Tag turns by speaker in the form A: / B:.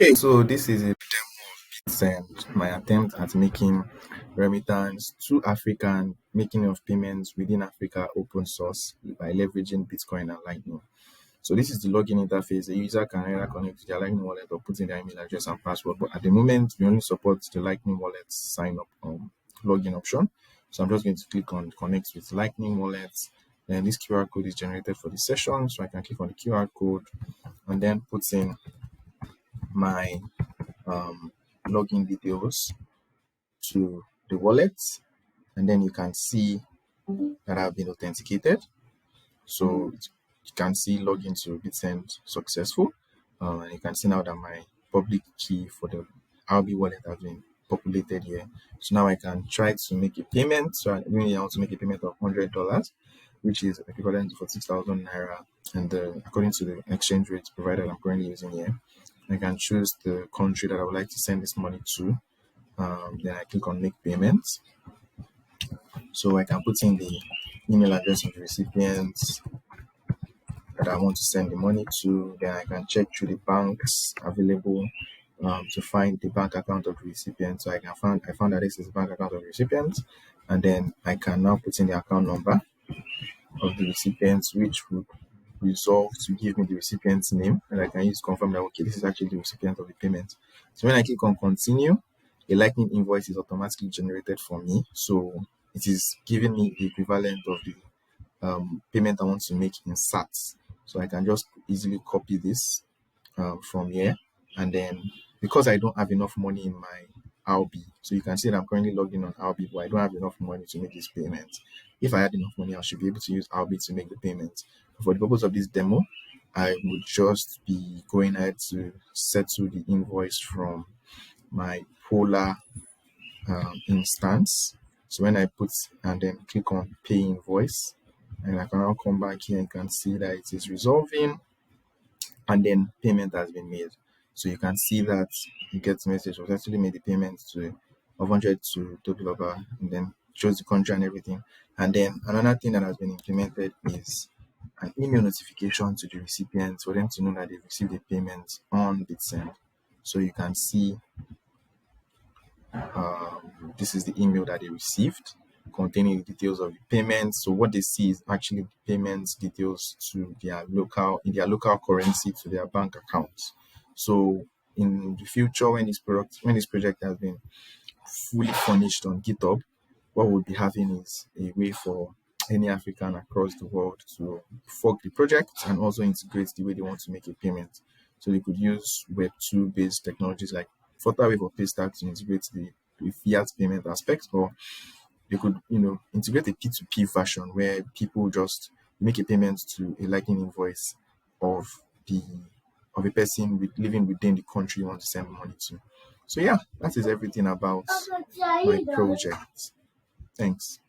A: Okay, so this is a send my attempt at making remittance to Africa and making of payments within Africa open source by leveraging Bitcoin and Lightning. So this is the login interface. The user can either connect to their Lightning wallet or put in their email address and password. But at the moment, we only support the Lightning wallet sign up login option. So I'm just going to click on connect with Lightning wallet. Then this QR code is generated for the session. So I can click on the QR code and then put in my um, login details to the wallet, and then you can see that I've been authenticated. So you can see login to Bitsend successful, and you can see now that my public key for the RB wallet has been populated here. So now I can try to make a payment. So I really want to make a payment of $100, which is equivalent to 6,000 naira, and according to the exchange rate provider I'm currently using here, I can choose the country that I would like to send this money to. Then I click on make payments. So I can put in the email address of the recipient that I want to send the money to. Then I can check through the banks available to find the bank account of the recipient. So I found that this is the bank account of the recipient, and then I can now put in the account number of the recipient, which would resolve to give me the recipient's name, and I can use to confirm that okay, this is actually the recipient of the payment. So when I click on continue, a Lightning invoice is automatically generated for me. So it is giving me the equivalent of the payment I want to make in sats. So I can just easily copy this from here, and then because I don't have enough money in my RB, so you can see that I'm currently logged in on RB, but I don't have enough money to make this payment. If I had enough money, I should be able to use RB to make the payment. For the purpose of this demo, I would just be going ahead to settle the invoice from my Polar instance. So when I put and then click on pay invoice, and I can now come back here and can see that it is resolving, and then payment has been made. So you can see that you get the message was actually made the payment to of 100 to total over, and then shows the country and everything. And then another thing that has been implemented is an email notification to the recipients for them to know that they've received the payment on Bitsend. So you can see this is the email that they received containing the details of the payment. So what they see is actually the payments details to their local currency to their bank accounts. So in the future, when this project has been fully furnished on GitHub, what we'll be having is a way for any African across the world to fork the project and also integrate the way they want to make a payment. So they could use Web2 based technologies like Flutterwave or Paystack to integrate the fiat payment aspect, or they could, integrate a P2P version where people just make a payment to a Lightning invoice of the of a person living within the country you want to send money to. So yeah, that is everything about my project. Thanks.